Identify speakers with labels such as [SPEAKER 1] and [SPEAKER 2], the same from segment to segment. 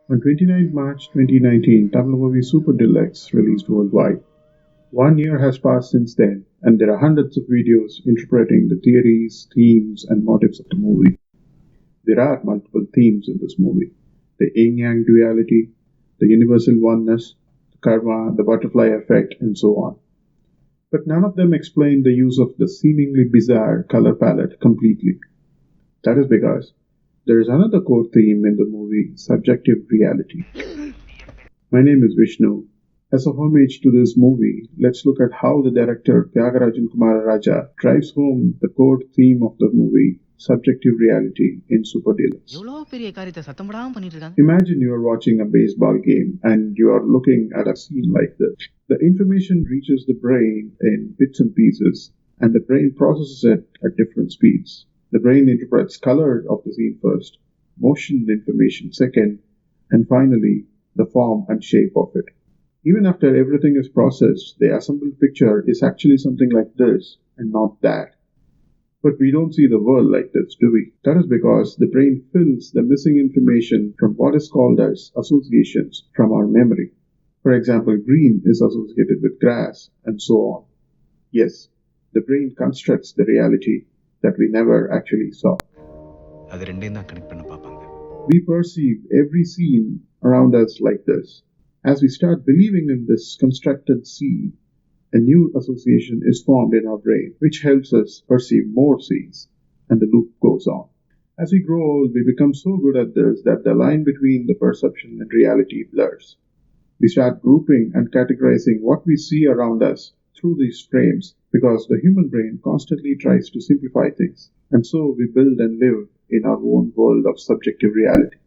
[SPEAKER 1] On 29 March 2019, Tamil movie Super Deluxe released worldwide. 1 year has passed since then, and there are hundreds of videos interpreting the theories, themes, and motives of the movie. There are multiple themes in this movie: the yin yang duality, the universal oneness, the karma, the butterfly effect, and so on. But none of them explain the use of the seemingly bizarre color palette completely. That is because there is another core theme in the movie: subjective reality. My name is Vishnu. As a homage to this movie, let's look at how the director Thyagarajan Kumararaja drives home the core theme of the movie, subjective reality, in Super Deluxe. Imagine you are watching a baseball game and you are looking at a scene like this. The information reaches the brain in bits and pieces, and the brain processes it at different speeds. The brain interprets color of the scene first, motion information second, and finally, the form and shape of it. Even after everything is processed, the assembled picture is actually something like this and not that. But we don't see the world like this, do we? That is because the brain fills the missing information from what is called as associations from our memory. For example, green is associated with grass, and so on. Yes, the brain constructs the reality that we never actually saw. We perceive every scene around us like this. As we start believing in this constructed scene, a new association is formed in our brain, which helps us perceive more scenes, and the loop goes on. As we grow old, we become so good at this that the line between the perception and reality blurs. We start grouping and categorizing what we see around us through these frames because the human brain constantly tries to simplify things, and so we build and live in our own world of subjective reality.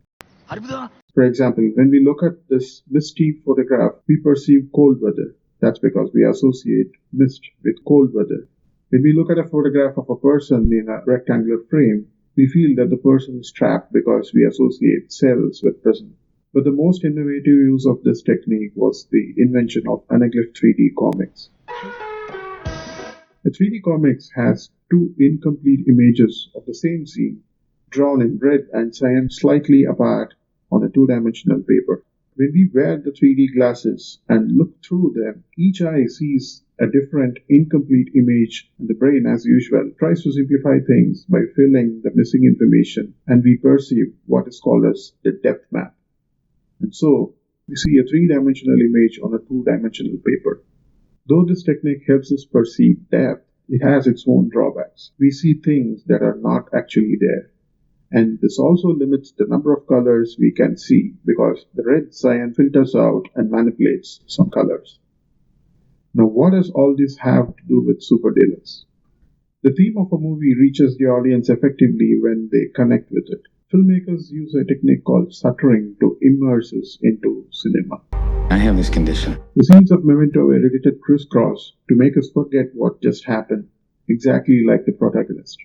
[SPEAKER 1] For example, when we look at this misty photograph, we perceive cold weather. That's because we associate mist with cold weather. When we look at a photograph of a person in a rectangular frame, we feel that the person is trapped because we associate cells with prison. But the most innovative use of this technique was the invention of Anaglyph 3D comics. The 3D comics has two incomplete images of the same scene, drawn in red and cyan slightly apart on a two-dimensional paper. When we wear the 3D glasses and look through them, each eye sees a different incomplete image, and the brain, as usual, tries to simplify things by filling the missing information, and we perceive what is called as the depth map. And so, we see a three-dimensional image on a two-dimensional paper. Though this technique helps us perceive depth, it has its own drawbacks. We see things that are not actually there. And this also limits the number of colors we can see because the red cyan filters out and manipulates some colors. Now, what does all this have to do with Super Deluxe? The theme of a movie reaches the audience effectively when they connect with it. Filmmakers use a technique called Shuttering to immerse us into cinema.
[SPEAKER 2] I have this condition.
[SPEAKER 1] The scenes of Memento were edited crisscross to make us forget what just happened, exactly like the protagonist.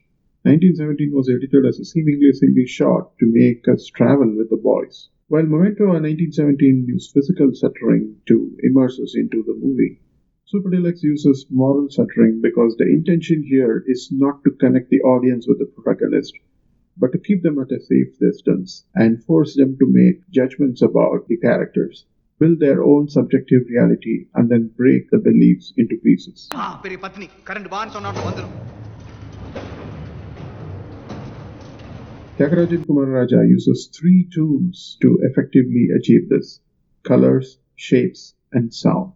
[SPEAKER 1] 1917 was edited as a seemingly single shot to make us travel with the boys. While Memento and 1917 used physical shuttering to immerse us into the movie, Super Deluxe uses moral shuttering because the intention here is not to connect the audience with the protagonist, but to keep them at a safe distance and force them to make judgments about the characters, build their own subjective reality, and then break the beliefs into pieces. Thyagarajan Kumararaja uses three tools to effectively achieve this: colors, shapes, and sound.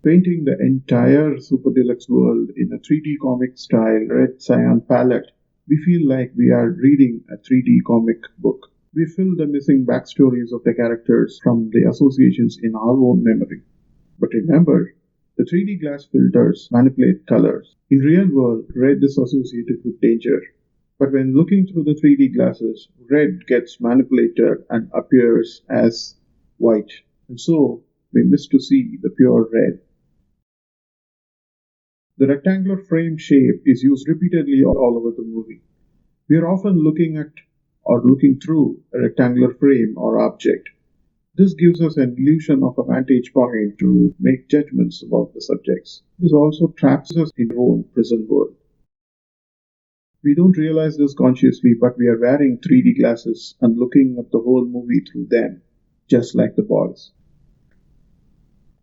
[SPEAKER 1] Painting the entire Super Deluxe world in a 3D comic style red cyan palette, we feel like we are reading a 3D comic book. We fill the missing backstories of the characters from the associations in our own memory. But remember, the 3D glass filters manipulate colors. In real world, red is associated with danger. But when looking through the 3D glasses, red gets manipulated and appears as white. And so, we miss to see the pure red. The rectangular frame shape is used repeatedly all over the movie. We are often looking at or looking through a rectangular frame or object. This gives us an illusion of a vantage point to make judgments about the subjects. This also traps us in our own prison world. We don't realize this consciously, but we are wearing 3D glasses and looking at the whole movie through them, just like the boys.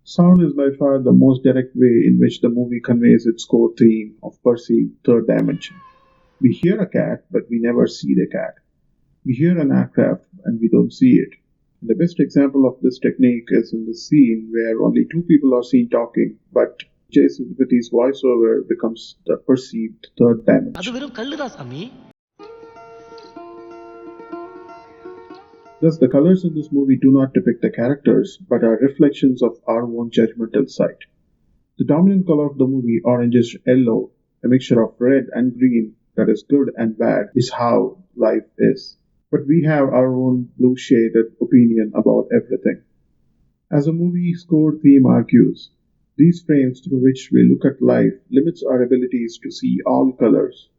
[SPEAKER 1] Sound is by far the most direct way in which the movie conveys its core theme of perceived third dimension. We hear a cat, but we never see the cat. We hear an aircraft, and we don't see it. The best example of this technique is in the scene where only two people are seen talking, but Jay Sethupathiy's voiceover becomes the perceived third dimension. Thus, the colors in this movie do not depict the characters, but are reflections of our own judgmental sight. The dominant color of the movie, orangish yellow, a mixture of red and green that is good and bad, is how life is. But we have our own blue shaded opinion about everything. As the movie's core theme argues, these frames through which we look at life limits our abilities to see all colors.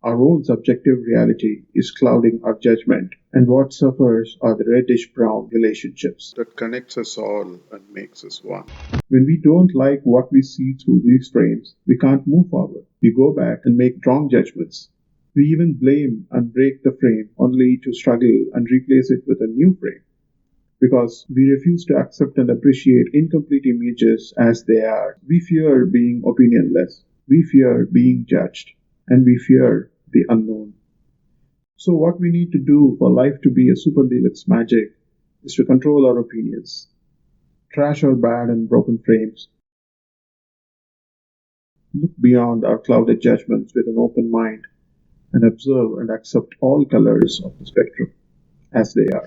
[SPEAKER 1] Our own subjective reality is clouding our judgment, and what suffers are the reddish-brown relationships that connects us all and makes us one. When we don't like what we see through these frames, we can't move forward. We go back and make wrong judgments. We even blame and break the frame only to struggle and replace it with a new frame. Because we refuse to accept and appreciate incomplete images as they are. We fear being opinionless. We fear being judged. And we fear the unknown. So what we need to do for life to be a super deluxe magic is to control our opinions, trash our bad and broken frames, look beyond our clouded judgments with an open mind, and observe and accept all colors of the spectrum as they are.